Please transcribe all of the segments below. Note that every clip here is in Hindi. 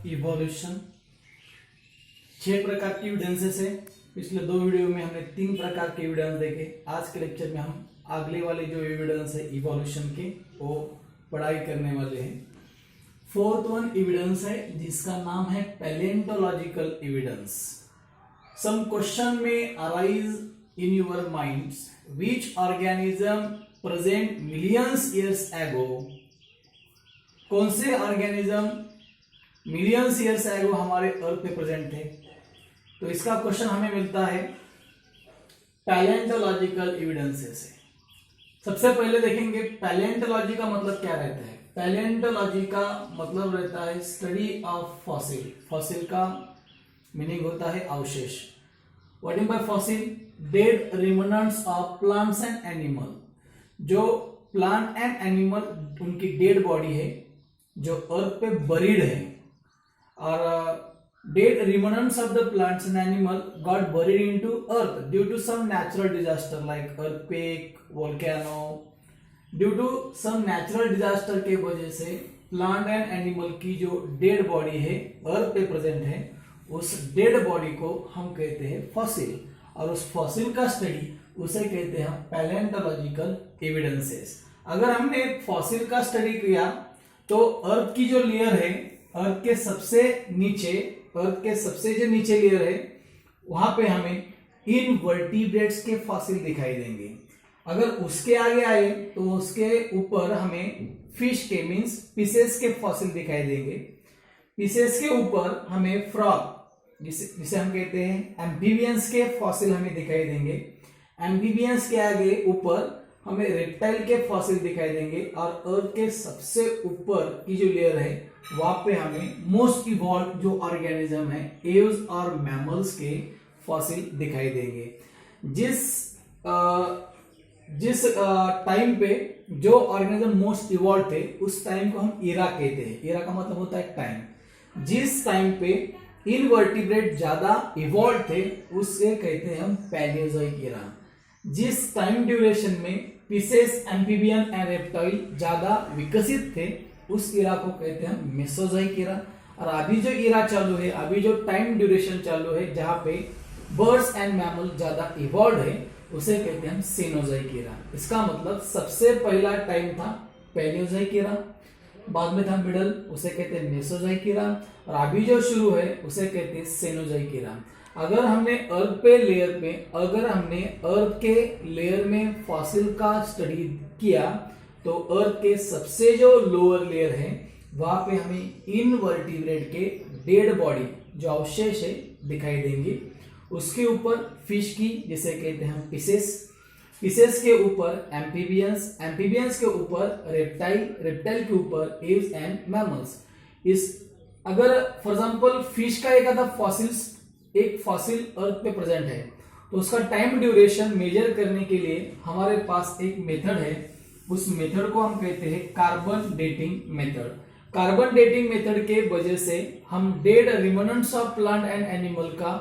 इवोल्यूशन। 6 प्रकार की एविडेंसेस है। पिछले 2 वीडियो में हमने 3 प्रकार के एविडेंस देखे। आज के लेक्चर में हम अगले वाले जो एविडेंस है इवोल्यूशन के वो पढ़ाई करने वाले हैं। 4th वन एविडेंस है जिसका नाम है पैलेंटोलॉजिकल एविडेंस। सम क्वेश्चन में arise in your minds which organism present millions years ago. कौन से ऑर्गेनिज्म मिलियंस ईयर्स एगो हमारे अर्थ पे प्रेजेंट थे। तो इसका क्वेश्चन हमें मिलता है पैलेंटोलॉजिकल एविडेंसेस से। सबसे पहले देखेंगे पैलेंटोलॉजी का मतलब क्या रहता है। पैलेंटोलॉजी का मतलब रहता है स्टडी ऑफ फॉसिल। फॉसिल का मीनिंग होता है अवशेष। What is by fossil? Dead remnants of plants and animal. जो प्लांट एंड एनिमल उनकी डेड बॉडी है जो अर्थ पे बरीड है, और dead remnants of the plants and animal got buried into earth due to some natural disaster like earthquake, volcano. Due to some natural disaster के वजह से प्लांट एंड एनिमल की जो डेड बॉडी है अर्थ पे प्रेजेंट है, उस डेड बॉडी को हम कहते हैं फॉसिल, और उस फॉसिल का स्टडी उसे कहते हैं पैलेंटोलॉजिकल एविडेंसेस। अगर हमने फॉसिल का स्टडी किया तो अर्थ की जो लेयर है, अर्थ के सबसे जो नीचे लेयर है वहां पे हमें इनवर्टिब्रेट्स के फॉसिल दिखाई देंगे। अगर उसके आगे आए तो उसके ऊपर हमें फिश के मींस पीसेस के फॉसिल दिखाई देंगे। पीसेस के ऊपर हमें फ्रॉग जिसे हम कहते हैं एम्फीबियंस के फॉसिल हमें दिखाई देंगे। एम्फीबियंस के आगे ऊपर हमें रेप्टाइल के फॉसिल दिखाई देंगे, और अर्थ के सबसे ऊपर की जो लेयर है वहां पे हमें मोस्ट इवॉल्व जो ऑर्गेनिज्म है एव्स और मैमल्स के फॉसिल दिखाई देंगे। जिस टाइम पे जो ऑर्गेनिज्म मोस्ट इवॉल्व थे उस टाइम को हम ईरा कहते हैं। ईरा का मतलब होता है टाइम। जिस टाइम पे इनवर्टिब्रेट ज्यादा इवॉल्व थे उससे कहते हैं हम पैलियोजोइक ईरा। जिस टाइम ड्यूरेशन में पीसेस एम्फीबियन एंड रेप्टाइल ज्यादा विकसित थे उस इरा को कहते हैं मेसोजोइक इरा। और अभी जो इरा चालू है, अभी जो टाइम ड्यूरेशन चालू है जहां पे बर्ड्स एंड मैमल ज्यादा इवॉल्व है उसे कहते हैं हम सीनोजोइक इरा। इसका मतलब सबसे पहला टाइम था पैलियोजोइक इरा, बाद में था मिडल, उसे कहते हैं मेसोजोइक इरा, और अभी जो शुरू है उसे कहते हैं सीनोजोइक इरा। अगर हमने अर्थ के लेयर में फॉसिल का स्टडी किया तो अर्थ के सबसे जो लोअर लेयर है वहां पे हमें इनवर्टिब्रेट के डेड बॉडी जो अवशेष है दिखाई देंगे। उसके ऊपर फिश की जिसे कहते हैं हम पीसेस के ऊपर एम्फीबियंस के ऊपर रेप्टाइल के ऊपर एव्स एंड मैमल्स। अगर फॉर एग्जांपल फिश का एक फॉसिल अर्थ पे प्रेजेंट है तो उसका टाइम ड्यूरेशन मेजर करने के लिए हमारे पास एक मेथड है। उस मेथड को हम कहते हैं carbon dating method. Carbon dating method के वजह से हम dead remnants of plant and animal का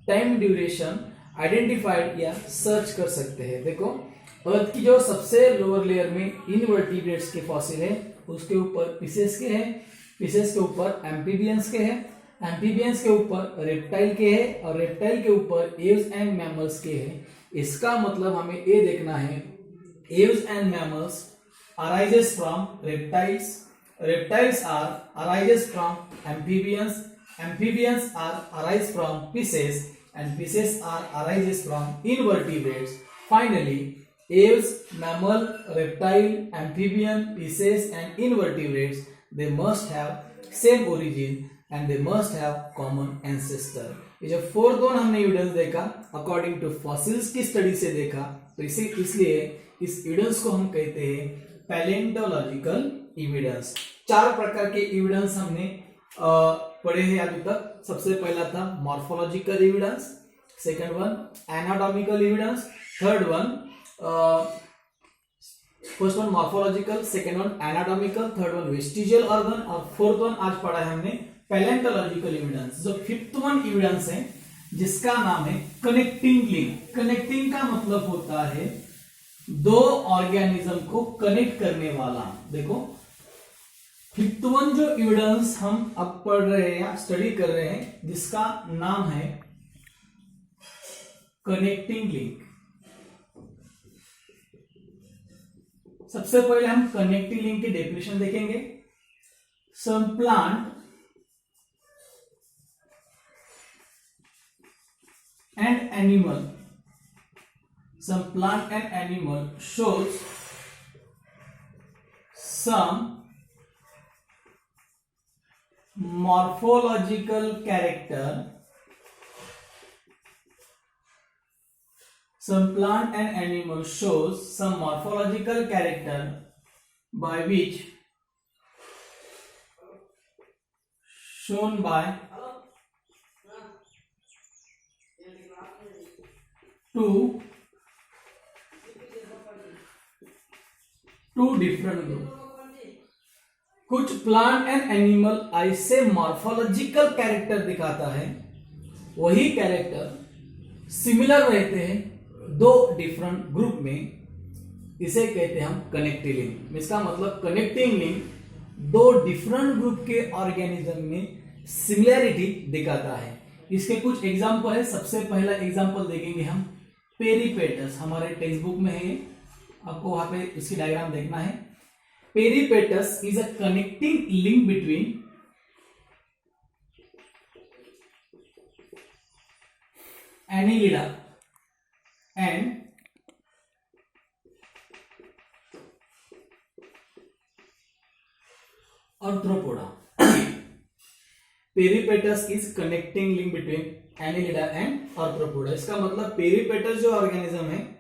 टाइम ड्यूरेशन आइडेंटिफाइड या सर्च कर सकते हैं। देखो, अर्थ की जो सबसे लोअर लेयर में इनवर्टिब्रेट्स के फॉसिल है, उसके ऊपर पीसेस के हैं, पीसेस के ऊपर एम्फीबियंस के हैं, एम्फीबियंस के ऊपर रेप्टाइल के हैं, और रेप्टाइल के ऊपर एव्स एंड मैमल्स के हैं। इसका मतलब हमें ये देखना है Aves and mammals arises from reptiles, reptiles arises from amphibians, amphibians arise from pieces, and pieces arises from invertebrates. Finally, aves, mammal, reptile, amphibian, pieces and invertebrates, they must have same origin and they must have common ancestor. ये जो 4th वन हमने एविडेंस देखा अकॉर्डिंग टू फॉसिल्स की स्टडी से देखा, तो इसलिए इस एविडेंस को हम कहते हैं पैलेंटोलॉजिकल एविडेंस। 4 प्रकार के एविडेंस हमने पढ़े हैं अभी तक। सबसे पहला था morphological evidence, second one anatomical evidence, third one first one morphological, second one anatomical, third one vestigial organ, और 4th वन आज पढ़ा है हमने पैलेंटोलॉजिकल एविडेंस। जो 5th वन एविडेंस है जिसका नाम है कनेक्टिंग लिंक। कनेक्टिंग का मतलब होता है 2 ऑर्गेनिज्म को कनेक्ट करने वाला। देखो, फिफ्थ वन जो एविडेंस हम अब पढ़ रहे हैं या स्टडी कर रहे हैं, जिसका नाम है कनेक्टिंग लिंक। सबसे पहले हम कनेक्टिंग लिंक की डेफिनेशन देखेंगे। Some plant and animal shows some morphological character. Some plant and animal shows some morphological character by which shown by two different group. कुछ प्लांट एंड एनिमल ऐसे मॉर्फोलॉजिकल कैरेक्टर दिखाता है, वही कैरेक्टर सिमिलर रहते हैं दो डिफरेंट ग्रुप में, इसे कहते हैं हम कनेक्टिंग लिंक। इसका मतलब कनेक्टिंग लिंक दो डिफरेंट ग्रुप के ऑर्गेनिज्म में सिमिलरिटी दिखाता है। इसके कुछ एग्जांपल है। सबसे पहला एग्जांपल देखेंगे हम पेरीपेटस, हमारे टेक्स्ट बुक में है, आपको वहां पे इसकी डायग्राम देखना है। Peripatus is a connecting link between annelida and arthropoda. Peripatus is connecting link between annelida and arthropoda. इसका मतलब पेरीपेटस जो ऑर्गेनिज्म है,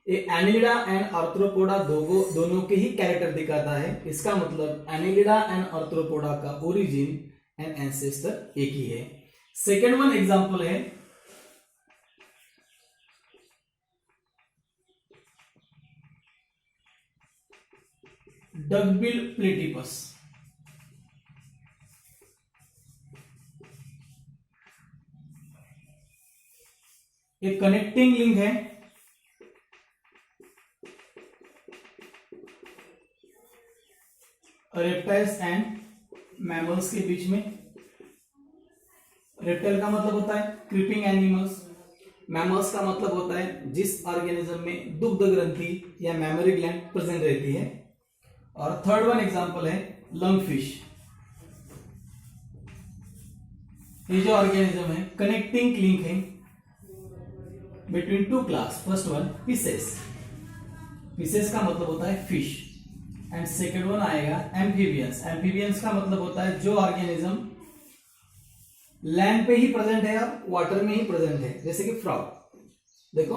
ये एनिलिडा एंड आर्थ्रोपोडा दोनों के ही कैरेक्टर दिखाता है। इसका मतलब एनिलिडा एंड आर्थ्रोपोडा का ओरिजिन एंड एंसेस्टर एक ही है। सेकेंड वन एग्जांपल है डकबिल प्लेटिपस। एक कनेक्टिंग लिंक है रेप्टाइल्स एंड मैमल्स के बीच में। रेप्टाइल का मतलब होता है क्रीपिंग एनिमल्स, मैमल्स का मतलब होता है जिस ऑर्गेनिज्म में दुग्ध ग्रंथि या मैमरी ग्लैंड प्रेजेंट रहती है। और थर्ड वन एग्जांपल है लंगफिश। ये जो ऑर्गेनिज्म है कनेक्टिंग लिंक है between two class. First one fishes, fishes का मतलब होता है फिश, एंड सेकेंड वन आएगा एम्फीबियंस। एम्फीबियंस का मतलब होता है जो ऑर्गेनिज्म लैंड पे ही प्रेजेंट है और वाटर में ही प्रेजेंट है, जैसे कि फ्रॉग। देखो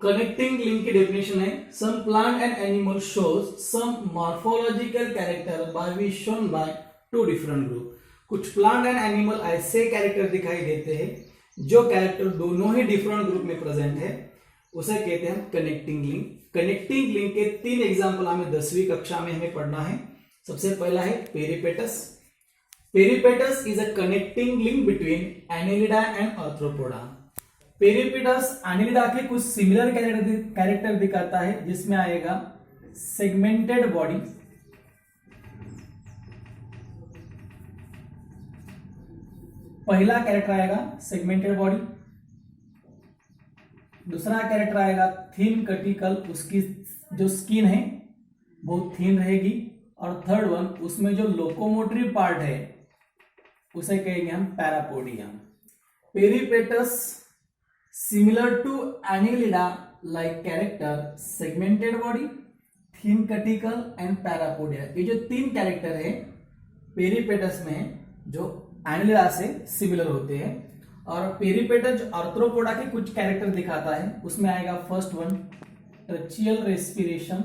कनेक्टिंग लिंक की डेफिनेशन है some plant and animal shows some morphological character by which shown by two different group. कुछ प्लांट एंड एनिमल ऐसे कैरेक्टर दिखाई देते हैं जो कैरेक्टर दोनों ही डिफरेंट ग्रुप में प्रेजेंट है, उसे कहते हैं कनेक्टिंग लिंक। कनेक्टिंग लिंक के तीन एग्जांपल हमें 10वीं कक्षा में हमें पढ़ना है। सबसे पहला है peripatus. Peripatus is a connecting link between annelida and arthropoda. Peripatus Annelida के कुछ सिमिलर कैरेक्टर दिखाता है, जिसमें आएगा सेगमेंटेड बॉडी, पहला कैरेक्टर आएगा सेगमेंटेड बॉडी। दूसरा कैरेक्टर आएगा थिन कटिकल, उसकी जो स्किन है बहुत थिन रहेगी। और थर्ड वन उसमें जो लोकोमोटरी पार्ट है उसे कहेंगे हम parapodium. Peripatus similar to annelida like character, segmented body, thin cuticle and parapodia. ये जो तीन कैरेक्टर है पेरीपेटस में जो एनिलिडा से सिमिलर होते हैं। और पेरीपेटस जो आर्थ्रोपोडा के कुछ कैरेक्टर दिखाता है, उसमें आएगा first one tracheal respiration,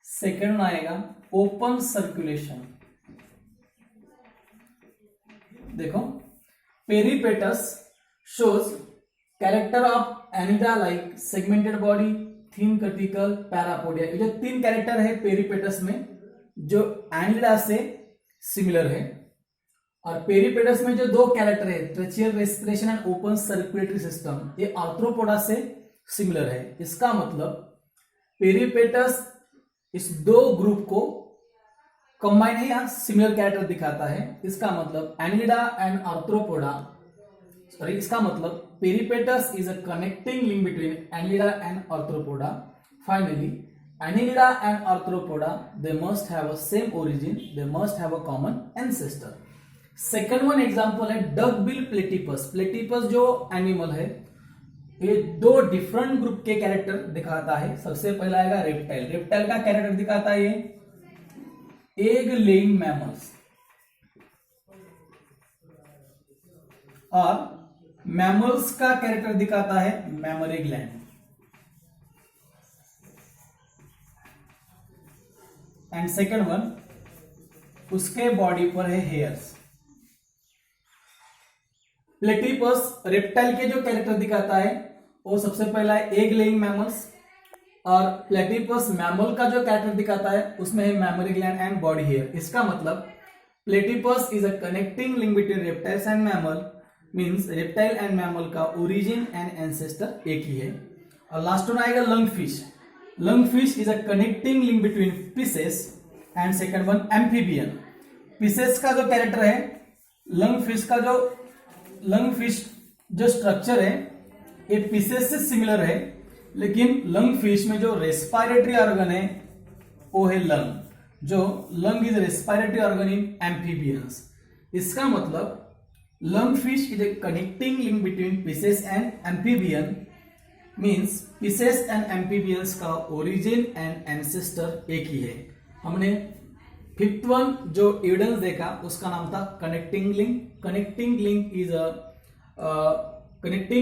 second one आएगा ओपन सर्कुलेशन। देखो peripatus shows character of annelida like segmented body, thin cuticle, parapodia. ये जो तीन कैरेक्टर है पेरीपेटस में जो एनिलिडा से सिमिलर है। और पेरीपेटस में जो दो कैरेक्टर है tracheal respiration and open circulatory system, ये आर्थ्रोपोडा से सिमिलर है। इसका मतलब पेरीपेटस इस दो ग्रुप को कंबाइन है, यहां सिमिलर कैरेक्टर दिखाता है। इसका मतलब एनिलिडा एंड आर्थ्रोपोडा, सॉरी इसका मतलब peripatus is a connecting link between annelida and arthropoda. Finally Annelida and Arthropoda, they must have a same origin, they must have a common ancestor. Second one example है duckbill platypus. platypus जो एनिमल है ये दो डिफरेंट ग्रुप के कैरेक्टर दिखाता है। सबसे पहला आएगा रेप्टाइल। रेप्टाइल का कैरेक्टर दिखाता है ये एग लेइंग मैमल्स, और मैमल्स का कैरेक्टर दिखाता है mammary gland. And second one उसके बॉडी पर है हेयर्स। प्लेटिपस रेप्टाइल के जो कैरेक्टर दिखाता है वो सबसे पहला है एग लेइंग मैमल्स, और प्लेटिपस मैमल का जो कैरेक्टर दिखाता है उसमें है mammary gland and body hair. इसका मतलब platypus is a connecting link between reptiles and mammal, means reptile and mammal का ओरिजिन एंड एंसेस्टर एक ही है। और लास्ट वन आएगा lungfish. Lungfish is a connecting link between fishes and second one amphibian. Fishes का जो कैरेक्टर है, लंगफिश का लंगफिश जो स्ट्रक्चर है ये फिशेस से सिमिलर है, लेकिन लंगफिश में जो रेस्पिरेटरी ऑर्गन है वो है लंग, जो lung is respiratory organ in amphibians. इसका मतलब lungfish is a connecting link between fishes and amphibian, means fishes and amphibians का ओरिजिन एंड एंसेस्टर एक ही है। हमने फिफ्थ वन जो एविडेंस देखा उसका नाम था connecting link. Connecting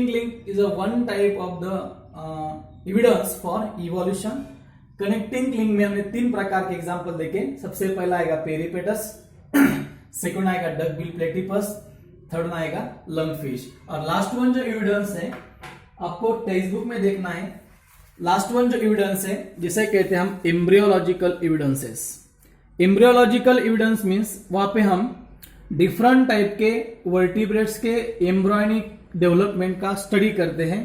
link is a one type of the evidence for evolution. Connecting link में हमने तीन प्रकार के एग्जांपल देखे। सबसे पहला आएगा पेरिपेटस, सेकंड आएगा डकबिल प्लेटिपस, थर्ड आएगा लंगफिश, और लास्ट वन जो एविडेंस है आपको टेक्स्ट बुक में देखना है। लास्ट वन जो एविडेंस है जिसे कहते हैं हम embryological evidences. Embryological evidence means वहां पे हम डिफरेंट टाइप के वर्टिब्रेट्स के एम्ब्रियोनिक डेवलपमेंट का स्टडी करते हैं,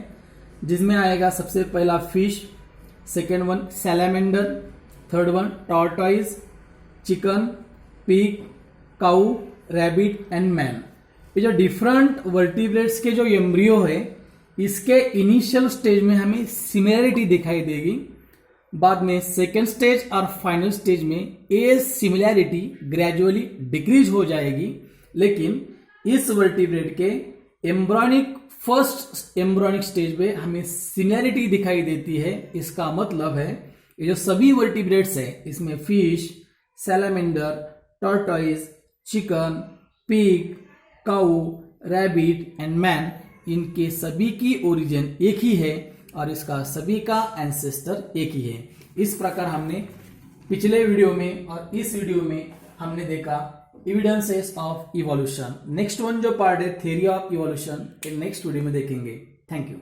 जिसमें आएगा सबसे पहला fish, second one salamander, third one tortoise, chicken, pig, cow, rabbit and man. ये जो डिफरेंट वर्टिब्रेट्स के जो एम्ब्रियो है इसके इनिशियल स्टेज में हमें सिमिलरिटी दिखाई देगी, बाद में सेकेंड स्टेज और फाइनल स्टेज में ये सिमिलरिटी ग्रेजुअली डिक्रीज हो जाएगी। लेकिन इस वर्टिब्रेट के एम्ब्रियोनिक फर्स्ट एम्ब्रियोनिक स्टेज में हमें सिमिलरिटी दिखाई देती है। इसका मतलब है ये जो सभी वर्टिब्रेट्स है इसमें fish, salamander, tortoise, chicken, pig, cow, rabbit and man, इनके सभी की ओरिजिन एक ही है और इसका सभी का एंसेस्टर एक ही है। इस प्रकार हमने पिछले वीडियो में और इस वीडियो में हमने देखा evidences of evolution. Next one जो पार्ट है theory of evolution, next video में देखेंगे। Thank you.